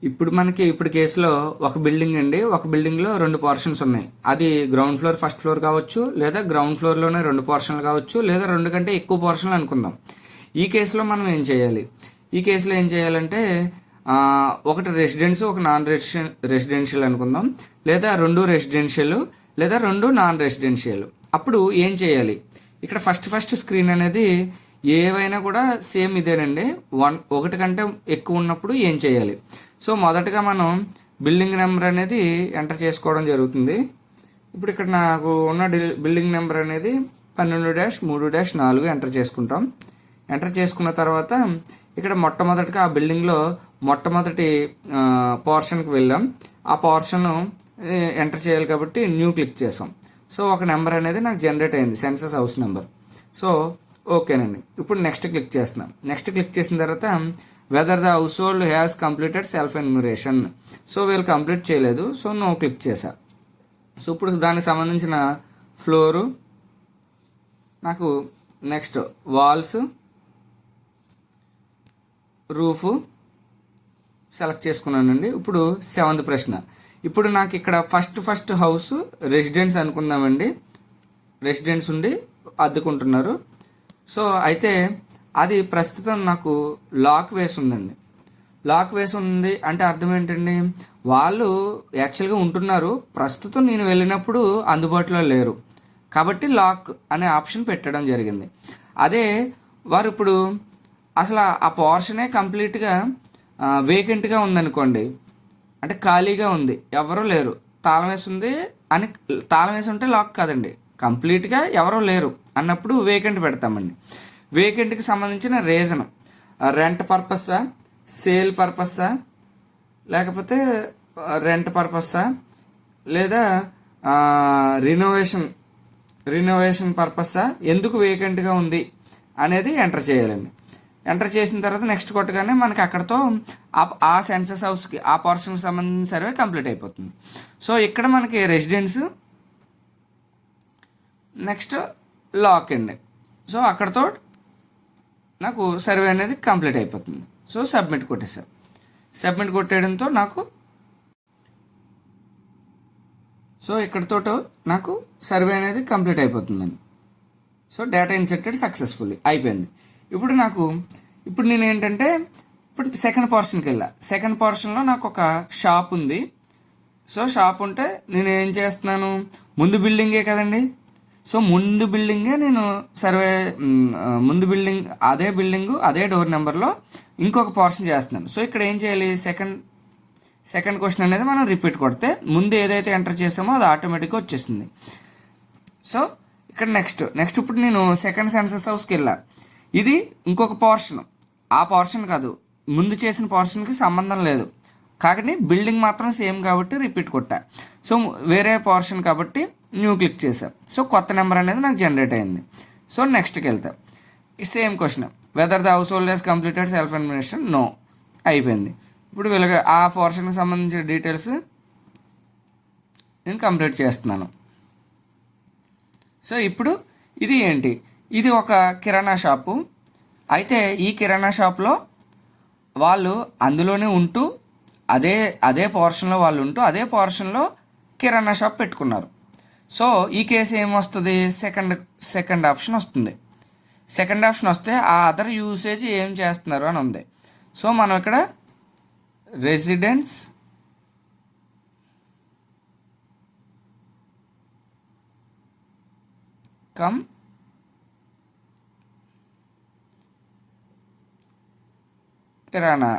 ఇప్పుడు మనకి ఇప్పుడు కేసులో ఒక బిల్డింగ్ అండి, ఒక బిల్డింగ్లో రెండు పోర్షన్స్ ఉన్నాయి. అది గ్రౌండ్ ఫ్లోర్ ఫస్ట్ ఫ్లోర్ కావచ్చు, లేదా గ్రౌండ్ ఫ్లోర్లోనే రెండు పోర్షన్లు కావచ్చు, లేదా రెండు కంటే ఎక్కువ పోర్షన్లు అనుకుందాం. ఈ కేసులో మనం ఏం చేయాలి? ఈ కేసులో ఏం చేయాలంటే ఒకటి రెసిడెన్స్, ఒక నాన్ రెసిడెన్షియల్ అనుకుందాం, లేదా రెండు రెసిడెన్షియల్, లేదా రెండు నాన్ రెసిడెన్షియల్. అప్పుడు ఏం చేయాలి? ఇక్కడ ఫస్ట్ స్క్రీన్ అనేది ఏవైనా కూడా సేమ్ ఇదేనండి. ఒకటి కంటే ఎక్కువ ఉన్నప్పుడు ఏం చేయాలి? సో మొదటగా మనం బిల్డింగ్ నెంబర్ అనేది ఎంటర్ చేసుకోవడం జరుగుతుంది. ఇప్పుడు ఇక్కడ నాకు ఉన్న బిల్డింగ్ నెంబర్ అనేది 12-3-4 ఎంటర్ చేసుకుంటాం. ఎంటర్ చేసుకున్న తర్వాత ఇక్కడ మొట్టమొదటిగా ఆ బిల్డింగ్లో మొట్టమొదటి పోర్షన్కి వెళ్ళాం. ఆ పోర్షన్ ఎంటర్ చేయాలి కాబట్టి న్యూ క్లిక్ చేసాం. సో ఒక నెంబర్ అనేది నాకు జనరేట్ అయింది, సెన్సస్ హౌస్ నెంబర్. సో ఓకేనండి. ఇప్పుడు నెక్స్ట్ క్లిక్ చేస్తున్నాం. నెక్స్ట్ క్లిక్ చేసిన తర్వాత weather the house hold has completed self enumeration. So వీళ్ళు కంప్లీట్ చేయలేదు, సో నో క్లిక్ చేశా. సో ఇప్పుడు దానికి సంబంధించిన ఫ్లోరు, నాకు నెక్స్ట్ వాల్స్, రూఫ్ సెలెక్ట్ చేసుకున్నానండి. ఇప్పుడు 7th ప్రశ్న. ఇప్పుడు నాకు ఇక్కడ ఫస్ట్ హౌస్ రెసిడెన్స్ అనుకుందామండి. రెసిడెన్స్ ఉండి అద్దుకుంటున్నారు. సో అయితే అది ప్రస్తుతం నాకు లాక్ వేసి ఉందండి. లాక్ వేసి ఉంది అంటే అర్థం ఏంటండి? వాళ్ళు యాక్చువల్గా ఉంటున్నారు, ప్రస్తుతం నేను వెళ్ళినప్పుడు అందుబాటులో లేరు, కాబట్టి లాక్ అనే ఆప్షన్ పెట్టడం జరిగింది. అదే వారు ఇప్పుడు అసలు ఆ పోర్షనే కంప్లీట్గా వేకెంట్గా ఉందనుకోండి, అంటే ఖాళీగా ఉంది, ఎవరూ లేరు, తాళం వేసి ఉంది అని, తాళం వేసి ఉంటే లాక్ కాదండి, కంప్లీట్గా ఎవరూ లేరు అన్నప్పుడు వేకెంట్ పెడతామండి. వేకెంట్కి సంబంధించిన రీజన్ రెంట్ పర్పస్సా, సేల్ పర్పస్సా, లేకపోతే రెంట్ పర్పస్సా, లేదా రినోవేషన్ పర్పస్సా, ఎందుకు వేకెంట్గా ఉంది అనేది ఎంటర్ చేయాలండి. ఎంటర్ చేసిన తర్వాత నెక్స్ట్ కొట్టగానే మనకి అక్కడతో ఆ సెన్సస్ హౌస్కి ఆ పోర్షన్కి సంబంధించిన సర్వే కంప్లీట్ అయిపోతుంది. సో ఇక్కడ మనకి రెసిడెన్స్, నెక్స్ట్ లాక్ అండి. సో అక్కడతో నాకు సర్వే అనేది కంప్లీట్ అయిపోతుంది. సో సబ్మిట్ కొట్టేసాను. సబ్మిట్ కొట్టేయడంతో నాకు ఇక్కడతో నాకు సర్వే అనేది కంప్లీట్ అయిపోతుందండి. సో డేటా ఇన్సెక్టెడ్ సక్సెస్ఫుల్లీ అయిపోయింది. ఇప్పుడు నేను ఏంటంటే ఇప్పుడు సెకండ్ పోర్షన్కి వెళ్ళా. సెకండ్ పోర్షన్లో నాకు ఒక షాప్ ఉంది. సో షాప్ ఉంటే నేను ఏం చేస్తున్నాను, ముందు బిల్డింగే కదండి. సో ముందు బిల్డింగే నేను ముందు బిల్డింగ్ అదే డోర్ నెంబర్లో ఇంకొక పోర్షన్ చేస్తున్నాను. సో ఇక్కడ ఏం చేయాలి, సెకండ్ క్వశ్చన్ అనేది మనం రిపీట్ కొడితే ముందు ఏదైతే ఎంటర్ చేసామో అది ఆటోమేటిక్గా వచ్చేస్తుంది. సో ఇక్కడ నెక్స్ట్ ఇప్పుడు నేను సెకండ్ సెన్సస్ హౌస్కి వెళ్ళా. ఇది ఇంకొక పోర్షన్, ఆ పోర్షన్ కాదు, ముందు చేసిన పోర్షన్కి సంబంధం లేదు, కాకపోతే బిల్డింగ్ మాత్రం సేమ్ కాబట్టి రిపీట్ కొట్టా. సో వేరే పోర్షన్ కాబట్టి న్యూ క్లిక్ చేసా. సో కొత్త నెంబర్ అనేది నాకు జనరేట్ అయింది. సో నెక్స్ట్కి వెళ్తా. ఈ same question, whether the household has completed self enumeration, no అయిపోయింది. ఇప్పుడు వీళ్ళకి ఆ పోర్షన్కి సంబంధించిన డీటెయిల్స్ నేను కంప్లీట్ చేస్తున్నాను. సో ఇప్పుడు ఇది ఏంటి, ఇది ఒక కిరాణా షాపు. అయితే ఈ కిరాణా షాప్లో వాళ్ళు అందులోనే ఉంటూ అదే పోర్షన్లో వాళ్ళు ఉంటూ అదే పోర్షన్లో కిరాణా షాప్ పెట్టుకున్నారు. సో ఈ కేసు ఏమొస్తుంది, సెకండ్ ఆప్షన్ వస్తుంది. సెకండ్ ఆప్షన్ వస్తే ఆ అదర్ యూసేజ్ ఏం చేస్తున్నారు అని ఉంది. సో మనం ఇక్కడ రెసిడెన్స్ కమ్ కిరాణా,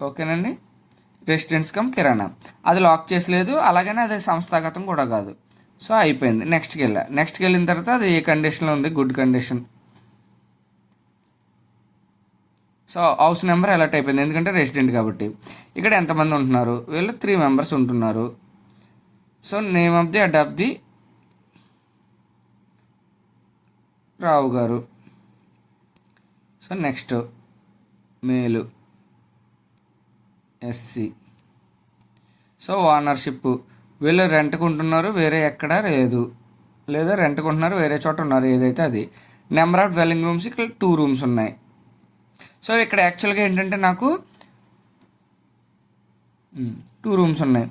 ఓకేనండి. రెసిడెన్స్ కమ్ కిరాణా అది లాక్ చేసలేదు, అలాగనే అది సంస్థాగతం కూడా కాదు. సో అయిపోయింది. నెక్స్ట్కి వెళ్ళిన తర్వాత అది ఏ కండిషన్లో ఉంది, good condition. So house number alert అయిపోయింది, ఎందుకంటే రెసిడెంట్ కాబట్టి. ఇక్కడ ఎంతమంది ఉంటున్నారు, వీళ్ళు 3 మెంబర్స్ ఉంటున్నారు. So name of the head of the Rao garu. So next male SC. So ownership వీళ్ళు రెంట్కు ఉంటున్నారు, వేరే ఎక్కడా లేదు. లేదా రెంట్కుంటున్నారు, వేరే చోట ఉన్నారు, ఏదైతే అది. నెంబర్ ఆఫ్ డ్వెల్లింగ్ రూమ్స్ ఇక్కడ 2 రూమ్స్ ఉన్నాయి. సో ఇక్కడ యాక్చువల్గా ఏంటంటే నాకు 2 రూమ్స్ ఉన్నాయి.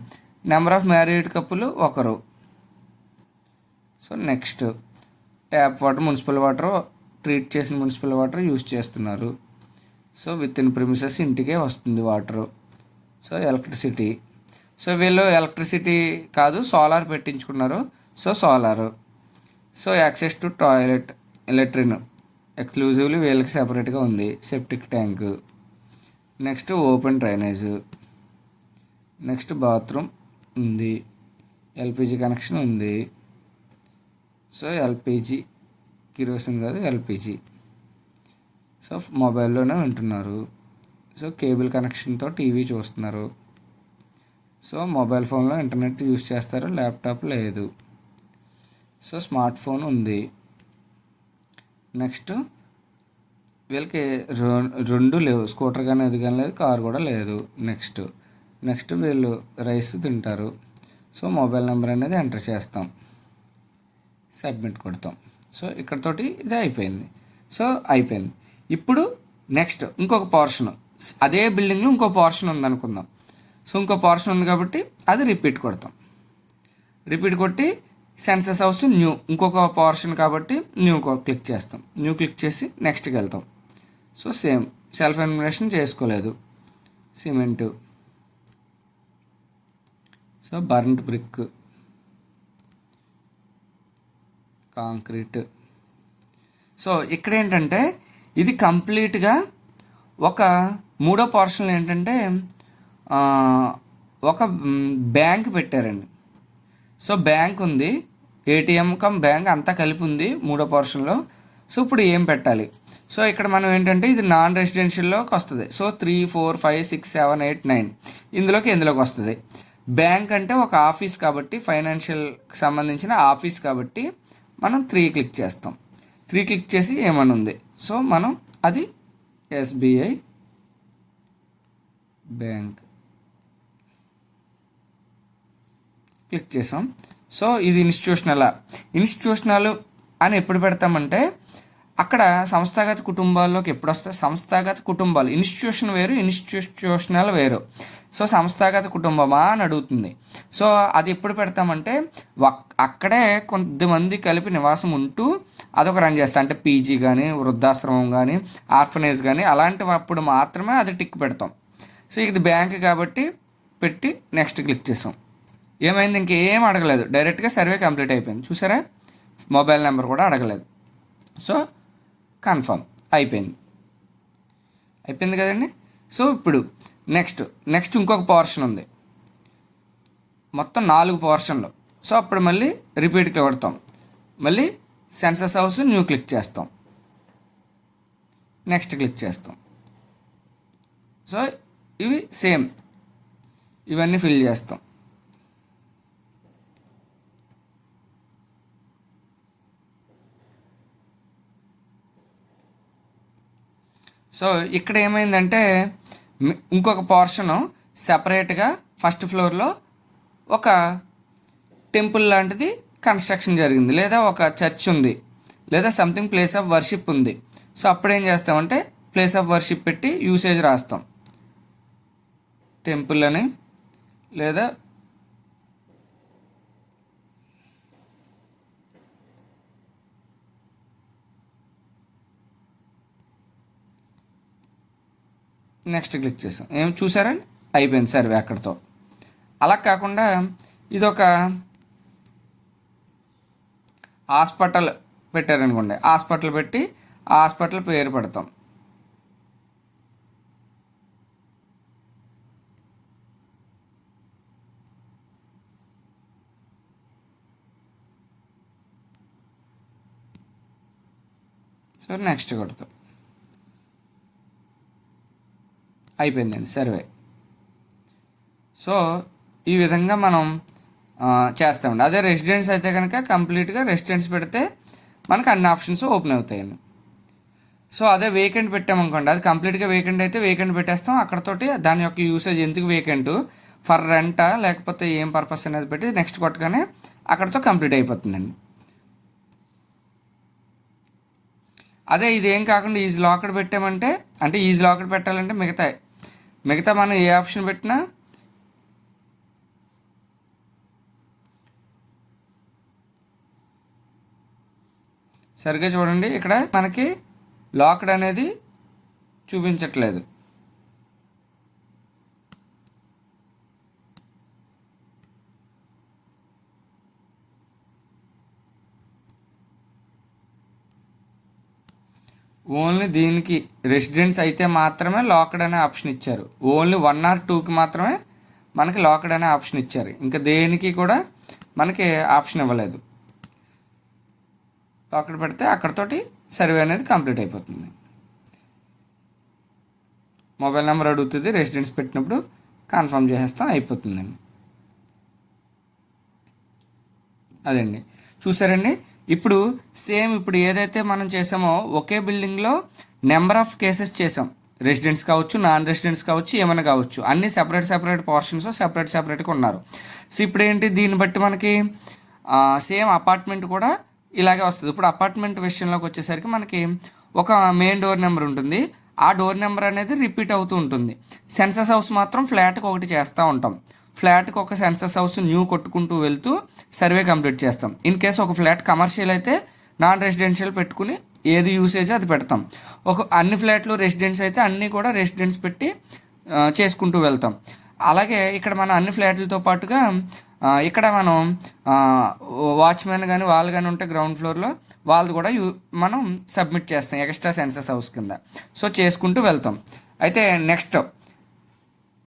Number of married couple 1. So next tap water, municipal water, treat చేసిన మున్సిపల్ వాటర్ యూజ్ చేస్తున్నారు. సో విత్ ఇన్ ప్రిమిసెస్ ఇంటికే వస్తుంది వాటరు. సో ఎలక్ట్రిసిటీ, సో వీళ్ళు ఎలక్ట్రిసిటీ కాదు సోలార్ పెట్టించుకున్నారు. So solar. So access to toilet, latrine exclusively వీళ్ళకి సెపరేట్గా ఉంది. Septic tank, next open drainage, next bathroom ఉంది. ఎల్పిజి కనెక్షన్ ఉంది. సో ఎల్పిజి, కిరోసిన్ కాదు ఎల్పిజి. సో మొబైల్లోనే వింటున్నారు. సో కేబుల్ కనెక్షన్తో టీవీ చూస్తున్నారు. సో మొబైల్ ఫోన్లో ఇంటర్నెట్ యూస్ చేస్తారు, ల్యాప్టాప్ లేదు. సో స్మార్ట్ ఫోన్ ఉంది. నెక్స్ట్ వీళ్ళకి 2 లేవు, స్కూటర్ కానీ అది కానీ లేదు, కార్ కూడా లేదు. నెక్స్ట్ వీళ్ళు రైస్ తింటారు. సో మొబైల్ నెంబర్ అనేది ఎంటర్ చేస్తాం, సబ్మిట్ కొడతాం. సో ఇక్కడతోటి ఇది అయిపోయింది. సో అయిపోయింది. ఇప్పుడు నెక్స్ట్ ఇంకొక పోర్షన్, అదే బిల్డింగ్లో ఇంకో పోర్షన్ ఉందనుకుందాం. సో ఇంకో పోర్షన్ ఉంది కాబట్టి అది రిపీట్ కొడతాం. రిపీట్ కొట్టి సెన్సస్ హౌస్ న్యూ, ఇంకొక పోర్షన్ కాబట్టి న్యూ క్లిక్ చేస్తాం. న్యూ క్లిక్ చేసి నెక్స్ట్కి వెళ్తాం. సో సేమ్ సెల్ఫ్ ఎన్యుమరేషన్ చేసుకోలేదు. Cement, so burned brick, concrete. So ఇక్కడ ఏంటంటే ఇది కంప్లీట్గా ఒక మూడో పోర్షన్లో ఏంటంటే ఒక బ్యాంక్ పెట్టారండి. సో బ్యాంక్ ఉంది, ఏటీఎం కమ్ బ్యాంక్ అంతా కలిపి ఉంది మూడో పోర్షన్లో. సో ఇప్పుడు ఏం పెట్టాలి? సో ఇక్కడ మనం ఏంటంటే ఇది నాన్ రెసిడెన్షియల్లోకి వస్తుంది. సో 3, 4, 5, 6, 7, 8, 9 ఇందులోకి వస్తుంది. బ్యాంక్ అంటే ఒక ఆఫీస్ కాబట్టి, ఫైనాన్షియల్కి సంబంధించిన ఆఫీస్ కాబట్టి మనం 3 క్లిక్ చేస్తాం. 3 క్లిక్ చేసి ఏమని ఉంది. సో మనం అది ఎస్బీఐ బ్యాంక్ క్లిక్ చేసాం. సో ఇది ఇన్స్టిట్యూషనల్ అని ఎప్పుడు పెడతామంటే అక్కడ సంస్థాగత కుటుంబాల్లోకి ఎప్పుడు వస్తాయి? సంస్థాగత కుటుంబాలు, ఇన్స్టిట్యూషన్ వేరు, ఇన్స్టిట్యూషనల్ వేరు. సో సంస్థాగత కుటుంబమా అని అడుగుతుంది. సో అది ఎప్పుడు పెడతామంటే అక్కడే కొంతమంది కలిపి నివాసం ఉంటూ అదొక రన్ చేస్తాం. అంటే పీజీ కానీ, వృద్ధాశ్రమం కానీ, ఆర్ఫనేజ్ కానీ అలాంటివప్పుడు మాత్రమే అది టిక్ పెడతాం. సో ఇది బ్యాంక్ కాబట్టి పెట్టి నెక్స్ట్ క్లిక్ చేసాం. ఏమైంది? ఇంకేం అడగలేదు, డైరెక్ట్గా సర్వే కంప్లీట్ అయిపోయింది. చూసారా, మొబైల్ నెంబర్ కూడా అడగలేదు. సో కన్ఫర్మ్ అయిపోయింది కదండి. సో ఇప్పుడు నెక్స్ట్ ఇంకొక పోర్షన్ ఉంది, మొత్తం 4 పోర్షన్లు. సో అప్పుడు మళ్ళీ రిపీట్కి కొడతాం. మళ్ళీ సెన్సస్ హౌస్ న్యూ క్లిక్ చేస్తాం, నెక్స్ట్ క్లిక్ చేస్తాం. సో ఇవి సేమ్, ఇవన్నీ ఫిల్ చేస్తాం. సో ఇక్కడ ఏమైందంటే ఇంకొక పోర్షను సెపరేట్గా ఫస్ట్ ఫ్లోర్లో ఒక టెంపుల్ లాంటిది కన్స్ట్రక్షన్ జరిగింది, లేదా ఒక చర్చ్ ఉంది, లేదా సంథింగ్ ప్లేస్ ఆఫ్ వర్షిప్ ఉంది. సో అప్పుడు ఏం చేస్తామంటే ప్లేస్ ఆఫ్ వర్షిప్ పెట్టి యూసేజ్ రాస్తాం, టెంపుల్ అని, లేదా నెక్స్ట్ క్లిక్ చేసాం. ఏం చూసారని అయిపోయింది సర్వే అక్కడితో. అలా కాకుండా ఇదొక హాస్పిటల్ పెట్టారనుకోండి, హాస్పిటల్ పెట్టి ఆ హాస్పిటల్ పేరు పెడతాం. సో నెక్స్ట్ కొడతాం. అయిపోయిందండి సర్వే. సో ఈ విధంగా మనం చేస్తామండి. అదే రెసిడెన్స్ అయితే కనుక కంప్లీట్గా రెసిడెన్స్ పెడితే మనకు అన్ని ఆప్షన్స్ ఓపెన్ అవుతాయండి. సో అదే వేకెంట్ పెట్టామనుకోండి, అది కంప్లీట్గా వేకెంట్ అయితే వేకెంట్ పెట్టేస్తాం. అక్కడతోటి దాని యొక్క యూసేజ్ ఎందుకు వేకెంట్, ఫర్ రెంటా లేకపోతే ఏం పర్పస్ అనేది పెట్టి నెక్స్ట్ కొట్టగానే అక్కడతో కంప్లీట్ అయిపోతుందండి. అదే ఇదేం కాకుండా ఈజ్ లాక్డ్ పెట్టామంటే, అంటే ఈజ్ లాక్డ్ పెట్టాలంటే మిగతా మనం ఏ ఆప్షన్ పెట్టినా సరిగ్గా చూడండి, ఇక్కడ మనకి లాక్డ్ అనేది చూపించట్లేదు. ఓన్లీ దీనికి రెసిడెన్స్ అయితే మాత్రమే లాక్డ్ అనే ఆప్షన్ ఇచ్చారు. ఓన్లీ 1 or 2కి మాత్రమే మనకి లాక్డ్ అనే ఆప్షన్ ఇచ్చారు. ఇంకా దేనికి కూడా మనకి ఆప్షన్ ఇవ్వలేదు. లాక్డ్ పెడితే అక్కడతోటి సర్వే అనేది కంప్లీట్ అయిపోతుంది. మొబైల్ నెంబర్ అడుగుతుంది, రెసిడెన్స్ పెట్టినప్పుడు కన్ఫర్మ్ చేసేస్తాం, అయిపోతుందండి. అదండి, చూసారండి. ఇప్పుడు ఇప్పుడు ఏదైతే మనం చేసామో ఒకే బిల్డింగ్లో నెంబర్ ఆఫ్ కేసెస్ చేసాం. రెసిడెంట్స్ కావచ్చు, నాన్ రెసిడెంట్స్ కావచ్చు, ఏమైనా కావచ్చు, అన్ని సెపరేట్ పోర్షన్స్ సెపరేట్గా ఉన్నారు. సో ఇప్పుడు ఏంటి, దీన్ని బట్టి మనకి సేమ్ అపార్ట్మెంట్ కూడా ఇలాగే వస్తుంది. ఇప్పుడు అపార్ట్మెంట్ విషయంలోకి వచ్చేసరికి మనకి ఒక మెయిన్ డోర్ నెంబర్ ఉంటుంది. ఆ డోర్ నెంబర్ అనేది రిపీట్ అవుతూ ఉంటుంది. సెన్సస్ హౌస్ మాత్రం ఫ్లాట్కి ఒకటి చేస్తూ ఉంటాం. ఫ్లాట్కి ఒక సెన్సస్ హౌస్ న్యూ కొట్టుకుంటూ వెళ్తూ సర్వే కంప్లీట్ చేస్తాం. ఇన్ కేసు ఒక ఫ్లాట్ కమర్షియల్ అయితే నాన్ రెసిడెన్షియల్ పెట్టుకుని ఏది యూసేజ్ అది పెడతాం. అన్ని ఫ్లాట్లు రెసిడెన్స్ అయితే అన్నీ కూడా రెసిడెన్స్ పెట్టి చేసుకుంటూ వెళ్తాం. అలాగే ఇక్కడ మనం అన్ని ఫ్లాట్లతో పాటుగా ఇక్కడ మనం వాచ్మెన్ కానీ వాళ్ళు కానీ ఉంటే గ్రౌండ్ ఫ్లోర్లో వాళ్ళది కూడా మనం సబ్మిట్ చేస్తాం ఎక్స్ట్రా సెన్సస్ హౌస్ కింద. సో చేసుకుంటూ వెళ్తాం. అయితే నెక్స్ట్